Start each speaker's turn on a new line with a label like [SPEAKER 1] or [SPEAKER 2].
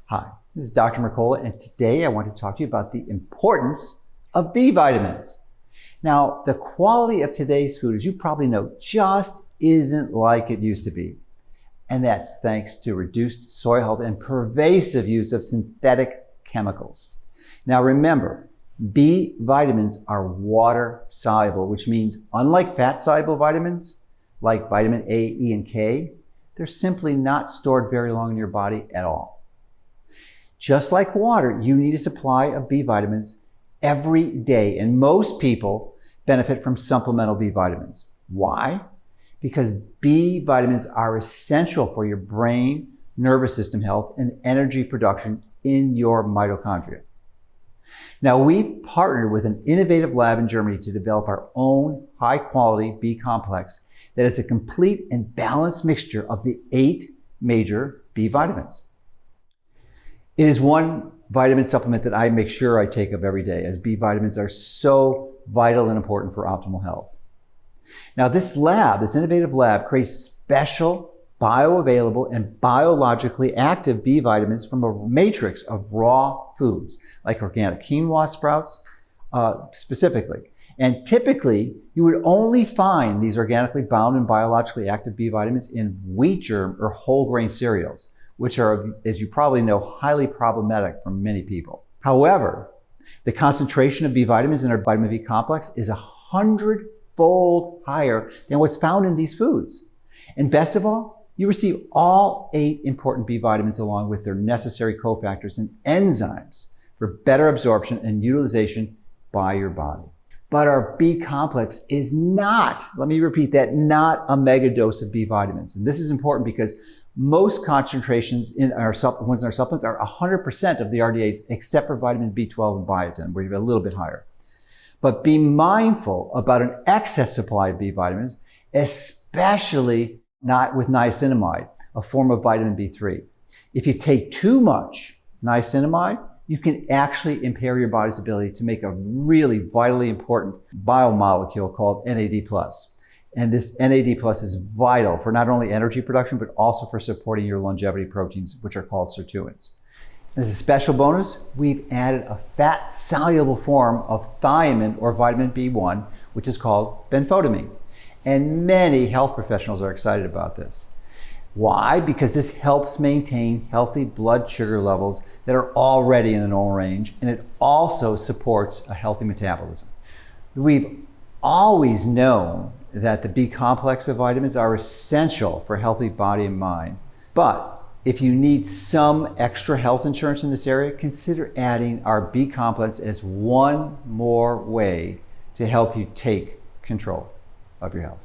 [SPEAKER 1] Hi, this is Dr. 𝗙𝗂𝗴, and today I want to talk to you about the importance of B vitamins. Now, the quality of today's food, as you probably know, just isn't like it used to be. And that's thanks to reduced soil health and pervasive use of synthetic chemicals. Now remember, B vitamins are water soluble, which means unlike fat soluble vitamins, like vitamin A, E, and K, they're simply not stored very long in your body at all. Just like water, you need a supply of B vitamins every day, and most people benefit from supplemental B vitamins. Why? Because B vitamins are essential for your brain, nervous system health, and energy production in your mitochondria. Now, we've partnered with an innovative lab in Germany to develop our own high-quality B complex that is a complete and balanced mixture of the 8 major B vitamins. It is one vitamin supplement that I make sure I take of every day, as B vitamins are so vital and important for optimal health. Now, this innovative lab, creates special, bioavailable, and biologically active B vitamins from a matrix of raw foods, like organic quinoa sprouts specifically. And typically, you would only find these organically bound and biologically active B vitamins in wheat germ or whole grain cereals, which are, as you probably know, highly problematic for many people. However, the concentration of B vitamins in our vitamin B complex is 100-fold higher than what's found in these foods. And best of all, you receive all 8 important B vitamins along with their necessary cofactors and enzymes for better absorption and utilization by your body. But our B complex is not, let me repeat that, not a mega dose of B vitamins. And this is important because most concentrations in our supplements are 100% of the RDAs except for vitamin B12 and biotin, where you have a little bit higher. But be mindful about an excess supply of B vitamins, especially not with niacinamide, a form of vitamin B3. If you take too much niacinamide, you can actually impair your body's ability to make a really vitally important biomolecule called NAD+. And this NAD+ is vital for not only energy production, but also for supporting your longevity proteins, which are called sirtuins. As a special bonus, we've added a fat-soluble form of thiamine or vitamin B1, which is called benfotiamine. And many health professionals are excited about this. Why? Because this helps maintain healthy blood sugar levels that are already in the normal range, and it also supports a healthy metabolism. We've always known that the B complex of vitamins are essential for healthy body and mind. But if you need some extra health insurance in this area, consider adding our B complex as one more way to help you take control of your health.